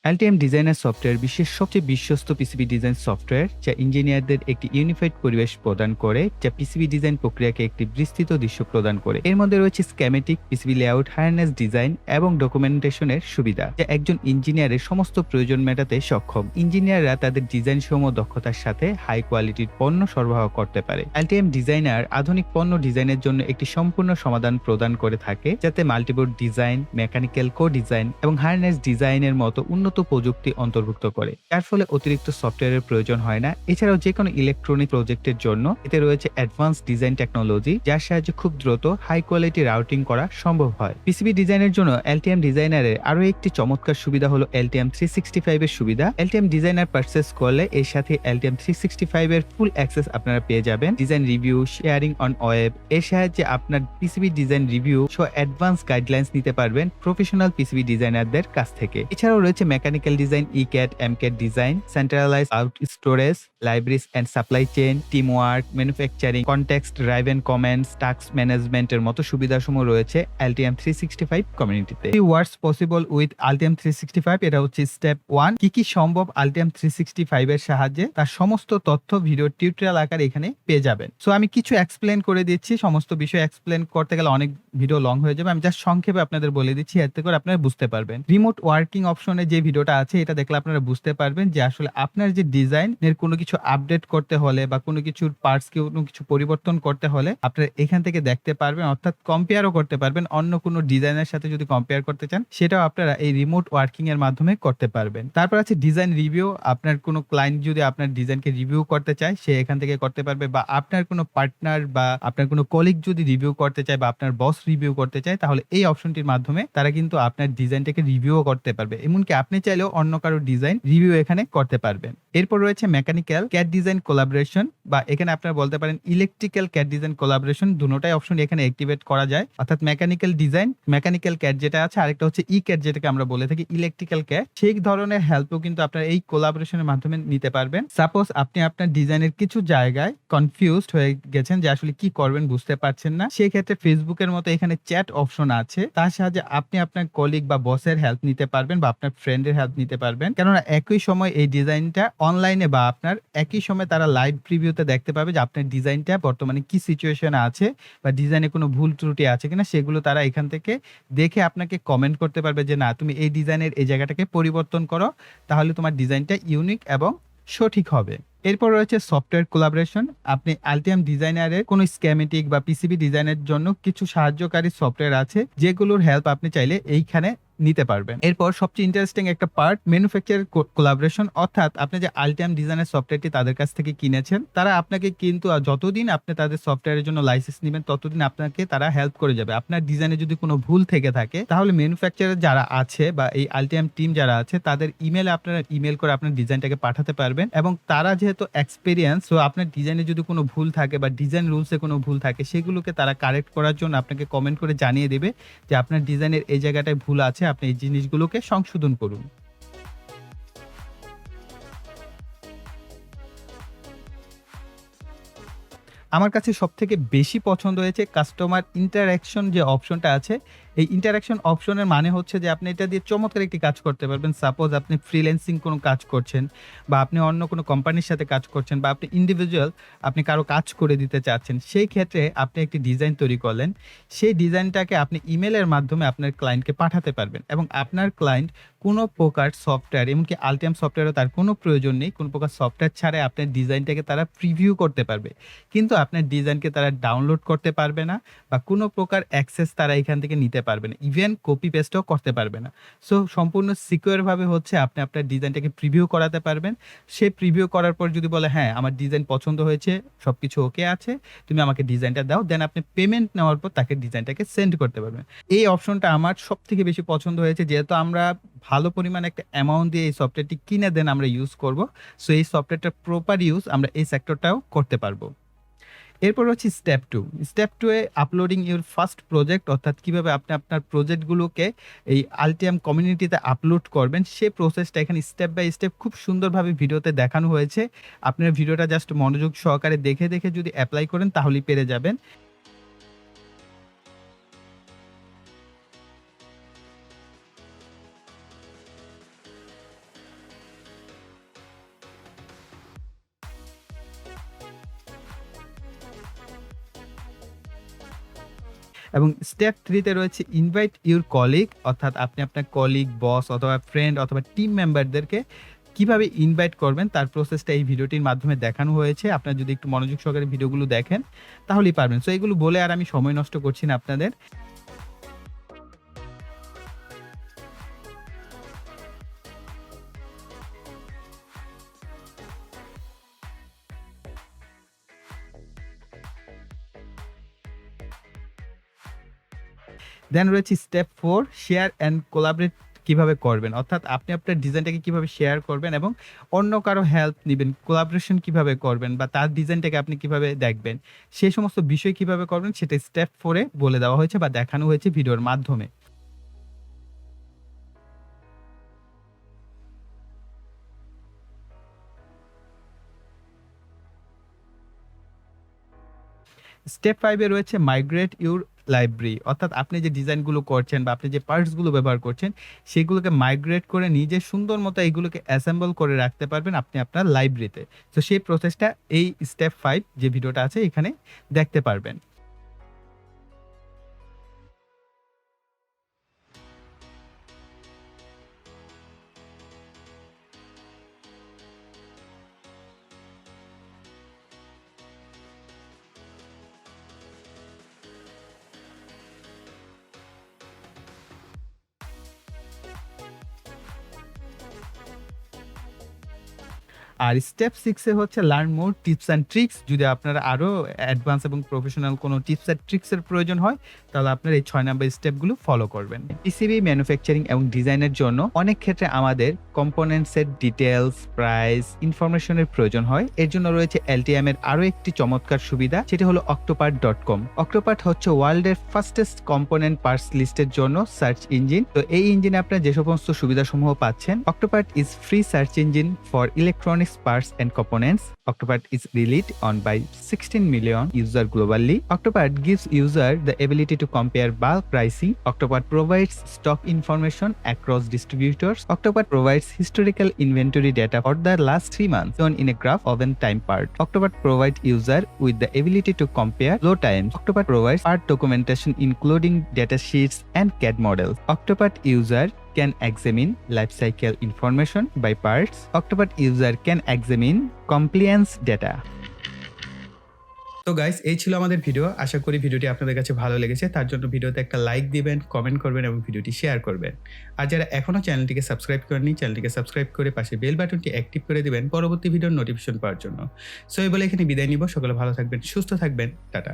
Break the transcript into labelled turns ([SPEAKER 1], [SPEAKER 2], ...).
[SPEAKER 1] Altium Designer software বিশ্বের সবচেয়ে বিশ্বস্ত পিসিবি ডিজাইন সফটওয়্যার, যা ইঞ্জিনিয়ারদের একটি ইউনিফাইড পরিবেশ প্রদান করে, যা পিসিবি ডিজাইন প্রক্রিয়াকে একটি বিস্তৃত দৃশ্য প্রদান করে। এর মধ্যে রয়েছে schematic, PCB layout, harness design এবং ডকুমেন্টেশনের সুবিধা, যা একজন ইঞ্জিনিয়ারের সমস্ত প্রয়োজন মেটাতে সক্ষম। ইঞ্জিনিয়াররা তাদের ডিজাইন সমূহ দক্ষতার সাথে হাই কোয়ালিটির পণ্য সরবরাহ করতে পারে। Altium ডিজাইনার আধুনিক পণ্য ডিজাইনের জন্য একটি সম্পূর্ণ সমাধান প্রদান করে থাকে, যাতে মাল্টিবোর্ড ডিজাইন, মেকানিক্যাল কো ডিজাইন এবং হার্নেস ডিজাইনের মতো উন্নত প্রযুক্তি অন্তর্ভুক্ত করে, যার ফলে অতিরিক্ত সফটওয়্যারের প্রয়োজন হয় না। এছাড়াও যে কোনো ইলেকট্রনিক প্রজেক্টের জন্য এতে রয়েছে অ্যাডভান্স ডিজাইন টেকনোলজি, যার সাহায্যে খুব দ্রুত হাই কোয়ালিটি রাউটিং করা সম্ভব হয়। পিসিবি ডিজাইনের জন্য Altium ডিজাইনারের আরো একটি চমৎকার সুবিধা হলো Altium 365 এর সুবিধা। Altium ডিজাইনার পারচেজ করলে এর সাথে Altium 365 এর ফুল অ্যাক্সেস আপনারা পেয়ে যাবেন। Design review, sharing on web এর সাহায্যে আপনার পিসিবি ডিজাইন রিভিউ সহ অ্যাডভান্স গাইডলাইন্স নিতে পারবেন প্রফেশনাল পিসিবি ডিজাইনারদের কাছ থেকে। এছাড়াও রয়েছে mechanical design, ECAD, MCAD design, centralise out storage, libraries and supply chain, team work, manufacturing, context driven comments, task ম্যানেজমেন্টের মতো সুবিধাসমূহ রয়েছে Altium 365 কমিউনিটিতে। ওয়ার্কস পসিবল উইথ Altium 365, এটা হচ্ছে স্টেপ 1। কি সম্ভব Altium 365 এর সাহায্যে, তার সমস্ত তথ্য ভিডিও টিউটোরিয়াল আকারে এখানে পেয়ে যাবেন। সো আমি কিছু এক্সপ্লেন করে দিচ্ছি। সমস্ত বিষয় এক্সপ্লেন করতে গেলে অনেক ভিডিও লং হয়ে যাবে, আমি জাস্ট সংক্ষেপে আপনাদের বলে দিচ্ছি, এতে করে আপনারা বুঝতে পারবেন। রিমোট ওয়ার্কিং অপশনে যে ভিডিওটা আছে, এটা দেখলে আপনারা বুঝতে পারবেন যে আসলে আপনার যে ডিজাইনের কোনো কিছু আপডেট করতে হলে বা কোনো কিছুর পার্টস কোনো কিছু পরিবর্তন করতে হলে আপনারা এখান থেকে দেখতে পারবেন, অর্থাৎ কম্পেয়ারও করতে পারবেন। অন্য কোনো ডিজাইনের সাথে যদি কম্পেয়ার করতে চান, সেটাও আপনারা এই রিমোট ওয়ার্কিং এর মাধ্যমে করতে পারবেন। তারপর আছে ডিজাইন রিভিউ। আপনার কোনো ক্লায়েন্ট যদি আপনার ডিজাইনকে রিভিউ করতে চায়, সে এখান থেকে করতে পারবে, বা আপনার কোনো পার্টনার বা আপনার কোনো কলিগ যদি রিভিউ করতে চায় বা আপনার বস রিভিউ করতে চায়, তাহলে এই অপশনটির মাধ্যমে তারা কিন্তু আপনার ডিজাইনটাকে রিভিউও করতে পারবে। এমনকি আপনি চাইলেও অন্য কারো ডিজাইন রিভিউ এখানে করতে পারবেন। এরপর রয়েছে মেকানিক্যাল ক্যাড ডিজাইন কোলাবোরেশন, বা এখানে আপনারা বলতে পারেন ইলেকট্রিক্যাল ক্যাড ডিজাইন কোলাবোরেশন। দুটোটাই অপশন এখানে অ্যাক্টিভেট করা যায়, অর্থাৎ মেকানিক্যাল ডিজাইন, মেকানিক্যাল ক্যাড যেটা আছে, আরেকটা হচ্ছে ই ক্যাড, যেটাকে আমরা বলে থাকি ইলেকট্রিক্যাল ক্যাড। সেই ধরনের হেল্পও কিন্তু আপনারা এই কোলাবোরেশনের মাধ্যমে নিতে পারবেন। সাপোজ আপনি আপনার ডিজাইনের কিছু জায়গায় কনফিউজড হয়ে গেছেন যে আসলে কি করবেন, বুঝতে পারছেন না, সেই ক্ষেত্রে ফেসবুকের মতো এখানে চ্যাট অপশন আছে, তার সাহায্যে আপনি আপনার কলিগ বা বসের হেল্প নিতে পারবেন বা আপনার ফ্রেন্ডের হেল্প নিতে পারবেন। কেননা একই সময় এই ডিজাইনটা অনলাইনে বা আপনার একই সময় তারা লাইভ প্রিভিউতে দেখতে পাবে যে আপনার ডিজাইনটা বর্তমানে কি সিচুয়েশনে আছে বা ডিজাইনে কোনো ভুল ত্রুটি আছে কিনা, সেগুলো তারা এখান থেকে দেখে আপনাকে কমেন্ট করতে পারবে যে না, তুমি এই ডিজাইনের এই জায়গাটাকে পরিবর্তন করো, তাহলে তোমার ডিজাইনটা ইউনিক এবং সঠিক হবে। এরপর রয়েছে সফটওয়্যার কোলাবোরেশন। আপনি Altium ডিজাইনারের কোনো স্কেমেটিক বা পিসিবি ডিজাইনের জন্য কিছু সাহায্যকারী সফটওয়্যার আছে, যেগুলোর হেল্প আপনি চাইলে এইখানে নিতে পারবেন। এরপর সবচেয়ে ইন্টারেস্টিং একটা পার্ট, ম্যানুফ্যাকচারার কোলাবোরেশন, অর্থাৎ আপনি যে Altium ডিজাইনের সফটওয়্যারটি তাদের কাছ থেকে কিনেছেন, তারা আপনাকে কিন্তু যতদিন আপনি তাদের সফটওয়্যারের জন্য লাইসেন্স নেবেন, ততদিন আপনাকে তারা হেল্প করে যাবে। আপনার ডিজাইনে যদি কোনো ভুল থেকে থাকে, তাহলে ম্যানুফ্যাকচারার যারা আছে বা এই Altium টিম যারা আছে, তাদের ইমেলে আপনারা ইমেল করে আপনার ডিজাইনটাকে পাঠাতে পারবেন, এবং তারা যেহেতু এক্সপেরিয়েন্স, তো আপনার ডিজাইনে যদি কোনো ভুল থাকে বা ডিজাইন রুলসে কোনো ভুল থাকে, সেগুলোকে তারা কারেক্ট করার জন্য আপনাকে কমেন্ট করে জানিয়ে দেবে যে আপনার ডিজাইনের এই জায়গাটায় ভুল আছে, আপনি এই জিনিসগুলোকে সংশোধন করুন। আমার কাছে সবথেকে বেশি পছন্দ হয়েছে কাস্টমার ইন্টারঅ্যাকশন যে অপশনটা আছে। এই ইন্টারঅ্যাকশন অপশনের মানে হচ্ছে যে আপনি এটা দিয়ে চমৎকার একটি কাজ করতে পারবেন। সাপোজ আপনি ফ্রিল্যান্সিং কোনো কাজ করছেন, বা আপনি অন্য কোনো কোম্পানির সাথে কাজ করছেন, বা আপনি ইন্ডিভিজুয়াল আপনি কারো কাজ করে দিতে চাচ্ছেন। সেই ক্ষেত্রে আপনি একটি ডিজাইন তৈরি করলেন, সেই ডিজাইনটাকে আপনি ইমেলের মাধ্যমে আপনার ক্লায়েন্টকে পাঠাতে পারবেন, এবং আপনার ক্লায়েন্ট কোনো প্রকার সফটওয়্যার, এমনকি Altium সফটওয়্যারও তার কোনো প্রয়োজন নেই, কোনো প্রকার সফটওয়্যার ছাড়াই আপনার ডিজাইনটাকে তারা প্রিভিউ করতে পারবে। কিন্তু আপনার ডিজাইনকে তারা ডাউনলোড করতে পারবে না, বা কোনো প্রকার অ্যাক্সেস তারা এখান থেকে নিতে পারবে না, ইভেন কপি পেস্টও করতে পারবে না। সো সম্পূর্ণ সিকিউর ভাবে হচ্ছে আপনি আপনার ডিজাইনটাকে প্রিভিউ করাতে পারবেন। সে প্রিভিউ করার পর যদি বলে হ্যাঁ আমার ডিজাইন পছন্দ হয়েছে, সবকিছু ওকে আছে, তুমি আমাকে ডিজাইনটা দাও, দেন আপনি পেমেন্ট নেওয়ার পর তাকে ডিজাইনটাকে সেন্ড করতে পারবেন। এই অপশনটা আমার সবথেকে বেশি পছন্দ হয়েছে, যেহেতু আমরা ভালো পরিমাণে একটা অ্যামাউন্ট দিয়ে এই সফটওয়্যারটি কিনে দেন আমরা ইউজ করব। সো এই সফটওয়্যারটার প্রপার ইউজ আমরা এই সেক্টরটাও করতে পারবো। এরপর হচ্ছে step 2। Step 2 A uploading your first project, অর্থাৎ কিভাবে আপনি আপনার প্রজেক্টগুলোকে এই Altium কমিউনিটিতে আপলোড করবেন, সেই প্রসেসটা এখানে স্টেপ বাই স্টেপ খুব সুন্দরভাবে ভিডিওতে দেখানো হয়েছে। আপনার ভিডিওটা জাস্ট মনোযোগ সহকারে দেখে দেখে যদি অ্যাপ্লাই করেন, তাহলেই পেরে যাবেন। এবং স্টেপ 3 তে রয়েছে ইনভাইট ইউর কলিগ, অর্থাৎ আপনি আপনার কলিগ, বস অথবা ফ্রেন্ড অথবা টিম মেম্বারদেরকে কিভাবে ইনভাইট করবেন তার প্রসেসটা এই ভিডিওটির মাধ্যমে দেখানো হয়েছে। আপনারা যদি একটু মনোযোগ সহকারে ভিডিওগুলো দেখেন তাহলেই পারবেন। সো এগুলো বলে আর আমি সময় নষ্ট করছি না আপনাদের। দেন রয়েছে স্টেপ 4 শেয়ার অ্যান্ড কোলাবরেট কিভাবে করবেন, অর্থাৎ আপনি আপনার ডিজাইনটাকে কিভাবে শেয়ার করবেন এবং অন্য কারো হেল্প নিবেন, কোলাবোরেশন কিভাবে করবেন বা তার ডিজাইনটাকে আপনি কিভাবে দেখবেন, সেই সমস্ত বিষয় কিভাবে করবেন সেটা স্টেপ 4 এ বলে দেওয়া হয়েছে বা দেখানো হয়েছে ভিডিওর মাধ্যমে। স্টেপ 5 এ রয়েছে মাইগ্রেট ইউর লাইব্রেরি, অর্থাৎ আপনি যে ডিজাইনগুলো করছেন বা আপনি যে পার্টস গুলো ব্যবহার করছেন সেগুলোকে মাইগ্রেট করে নিজে সুন্দর মতো এগুলোকে অ্যাসেম্বল করে রাখতে পারবেন আপনি আপনার লাইব্রেরিতে। তো সেই প্রসেসটা এই স্টেপ 5 যে ভিডিওটা আছে এখানে দেখতে পারবেন। আর স্টেপ 6 এ হচ্ছে learn more tips and tricks. যদি আপনারা আরো অ্যাডভান্স এবং প্রফেশনাল কোনো টিপস অ্যান্ড ট্রিকস এর প্রয়োজন হয় তাহলে আপনারা এই 6 নাম্বার স্টেপগুলো ফলো করবেন। পিসিবি ম্যানুফ্যাকচারিং এবং ডিজাইনের জন্য অনেক ক্ষেত্রে আমাদের কম্পোনেন্টস এর ডিটেইলস, প্রাইস, ইনফরমেশনের প্রয়োজন হয়। এর জন্য রয়েছে Altium এর আরো একটি চমৎকার সুবিধা, সেটি হলো octopart.com। Octopart হচ্ছে ওয়ার্ল্ডের ফাস্টেস্ট কম্পোনেন্ট পার্টস লিস্টের জন্য সার্চ ইঞ্জিন। তো এই ইঞ্জিনে আপনারা যে সমস্ত সুবিধাসমূহ পাচ্ছেন। Octopart is free search engine for electronics parts and components. Octopart is relied on by 16 million users globally. Octopart gives user the ability to compare bulk pricing. Octopart provides stock information across distributors. Octopart provides historical inventory data for the last 3 months shown in a graph of an time part. Octopart provides user with the ability to compare load times. Octopart provides part documentation including data sheets and CAD models. Octopart user can examine life cycle information by parts. Octopart user can examine compliance data. তো guys, এই ছিল আমাদের video. আশা করি ভিডিওটি আপনাদের কাছে ভালো লেগেছে। তার জন্য ভিডিওতে একটা লাইক দিবেন, কমেন্ট করবেন এবং ভিডিওটি শেয়ার করবেন। আর যারা এখনো চ্যানেলটিকে সাবস্ক্রাইব করেননি, চ্যানেলটিকে সাবস্ক্রাইব করে পাশে বেল বাটনটি অ্যাক্টিভ করে দিবেন পরবর্তী ভিডিওর নোটিফিকেশন পাওয়ার জন্য। সো এই বলে এখানে বিদায় নিব। সকলে ভালো থাকবেন, সুস্থ থাকবেন। টাটা।